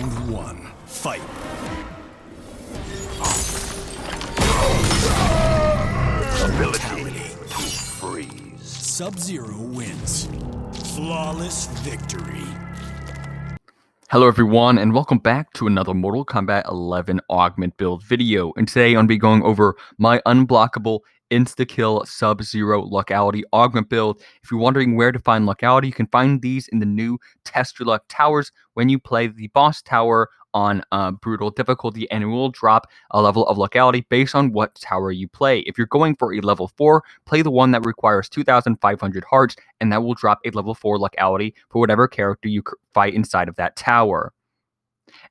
Round 1. Fight. Brutality. Freeze. Sub-Zero wins. Flawless victory. Hello everyone, and welcome back to another Mortal Kombat 11 augment build video. And today I'm going to be going over my unblockable insta-kill Sub-Zero luckality augment build. If you're wondering where to find luckality, you can find these in the new Test Your Luck towers when you play the boss tower on brutal difficulty, and it will drop a level of luckality based on what tower you play. If you're going for a level 4, play the one that requires 2,500 hearts, and that will drop a level 4 luckality for whatever character you fight inside of that tower.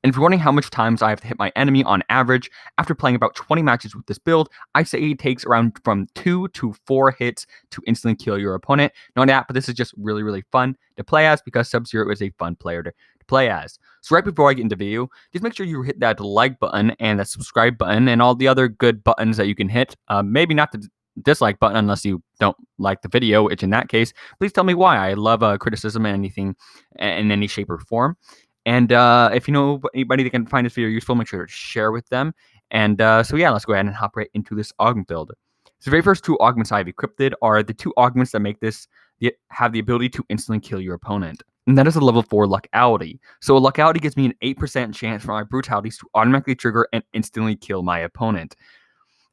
And if you're wondering how much times I have to hit my enemy on average, after playing about 20 matches with this build, I'd say it takes around from 2 to 4 hits to instantly kill your opponent. Not that, but this is just really fun to play as because Sub-Zero is a fun player to play as. So right before I get into the video, just make sure you hit that like button and that subscribe button and all the other good buttons that you can hit. Maybe not the dislike button unless you don't like the video, which in that case, please tell me why. I love criticism and anything in any shape or form. And if you know anybody that can find this video useful, make sure to share with them. And so yeah, let's go ahead and hop right into this augment build. So the very first two augments I've equipped are the two augments that make this have the ability to instantly kill your opponent. And that is a level 4 luckality. So a luckality gives me an 8% chance for my brutalities to automatically trigger and instantly kill my opponent.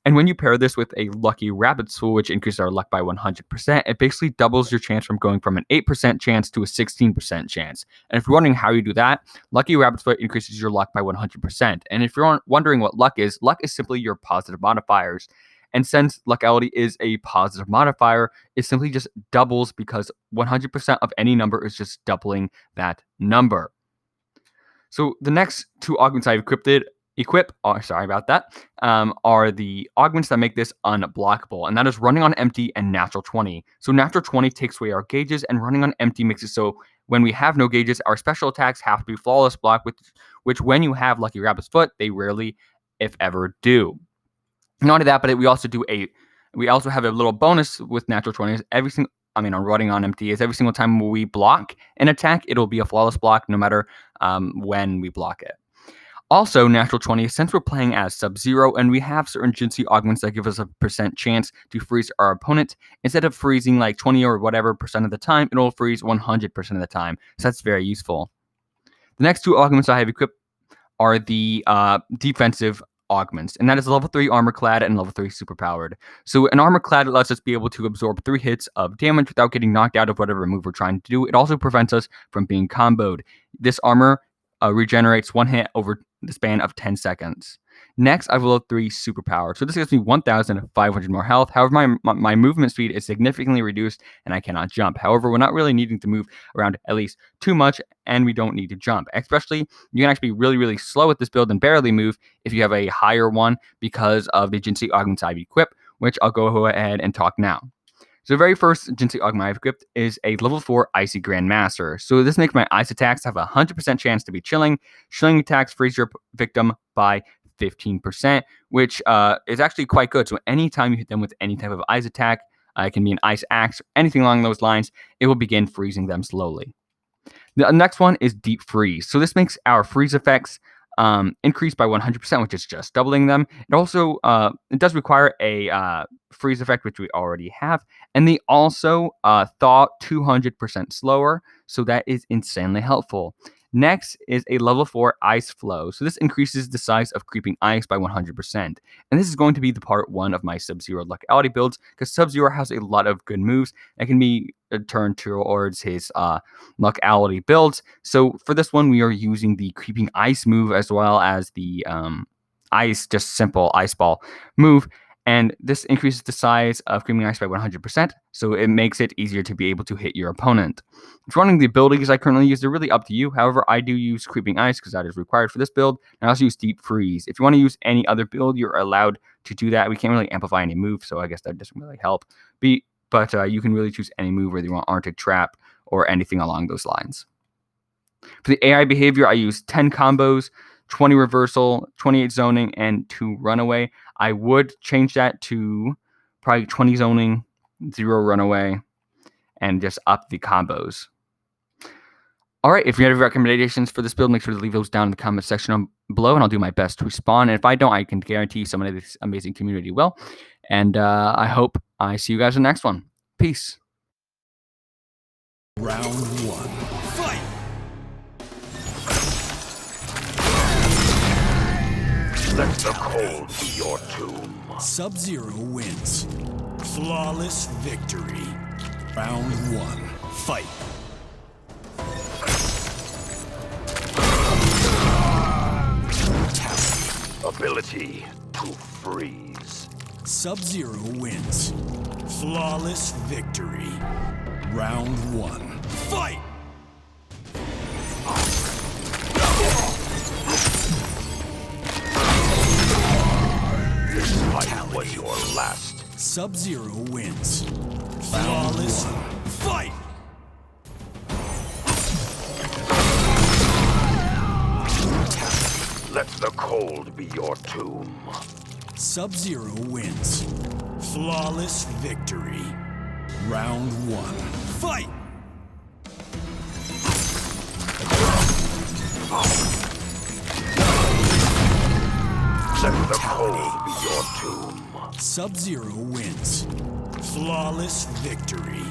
And when you pair this with a Lucky Rabbit's Fool, which increases our luck by 100%, it basically doubles your chance from going from an 8% chance to a 16% chance. And if you're wondering how you do that, Lucky Rabbit's Foot increases your luck by 100%. And if you're wondering what luck is simply your positive modifiers. And since luckality is a positive modifier, it simply just doubles because 100% of any number is just doubling that number. So the next two augments I've are the augments that make this unblockable, and that is running on empty and natural 20. So natural 20 takes away our gauges, and running on empty makes it so when we have no gauges, our special attacks have to be flawless block, which when you have Lucky Rabbit's Foot, they rarely, if ever, do. Not only that, but we also have a little bonus with natural 20. On running on empty is every single time we block an attack, it'll be a flawless block no matter when we block it. Also, natural 20, since we're playing as Sub-Zero and we have certain Jinsei augments that give us a % chance to freeze our opponent, instead of freezing like 20 or whatever % of the time, it'll freeze 100% of the time. So that's very useful. The next two augments I have equipped are the defensive augments, and that is level 3 armor clad and level 3 superpowered. So an armor clad lets us be able to absorb 3 hits of damage without getting knocked out of whatever move we're trying to do. It also prevents us from being comboed. This armor regenerates 1 hit over the span of 10 seconds. Next, I have level 3 superpower. So this gives me 1,500 more health. However, my movement speed is significantly reduced and I cannot jump. However, we're not really needing to move around at least too much, and we don't need to jump. Especially, you can actually be really slow with this build and barely move if you have a higher one because of the Jinsei augments I've equipped, which I'll go ahead and talk now. So the very first Jinsei augment I've equipped is a level 4 Icy Grandmaster. So this makes my ice attacks have a 100% chance to be chilling. Chilling attacks freeze your victim by 15%, which is actually quite good. So anytime you hit them with any type of ice attack, it can be an ice axe or anything along those lines, it will begin freezing them slowly. The next one is Deep Freeze. So this makes our freeze effects increase by 100%, which is just doubling them. It also it does require a freeze effect, which we already have, and they also thaw 200% slower, so that is insanely helpful. Next is a level 4 Ice Flow. So this increases the size of creeping ice by 100%. And this is going to be the part 1 of my Sub-Zero luckality builds, because Sub-Zero has a lot of good moves that can be turned towards his luckality builds. So for this one, we are using the creeping ice move as well as the simple ice ball move. And this increases the size of creeping ice by 100%, so it makes it easier to be able to hit your opponent. If you're running the abilities I currently use, they're really up to you. However, I do use creeping ice because that is required for this build, and I also use deep freeze. If you want to use any other build, you're allowed to do that. We can't really amplify any move, so I guess that doesn't really help. But you can really choose any move, whether you want Arctic Trap or anything along those lines. For the AI behavior, I use 10 combos, 20 reversal, 28 zoning, and 2 runaway. I would change that to probably 20 zoning, 0 runaway, and just up the combos. All right, if you have any recommendations for this build, make sure to leave those down in the comment section below, and I'll do my best to respond. And if I don't, I can guarantee someone in this amazing community will. And I hope I see you guys in the next one. Peace. Round 1. Fight! Let the cold be your tomb. Sub-Zero wins. Flawless victory. Round 1. Fight. Ability to freeze. Sub-Zero wins. Flawless victory. Round 1. Fight! This fight was your last. Sub-Zero wins. Flawless fight! Let the cold be your tomb. Sub-Zero wins. Flawless victory. Round 1. Fight! Let the cold be your tomb. Sub-Zero wins. Flawless victory.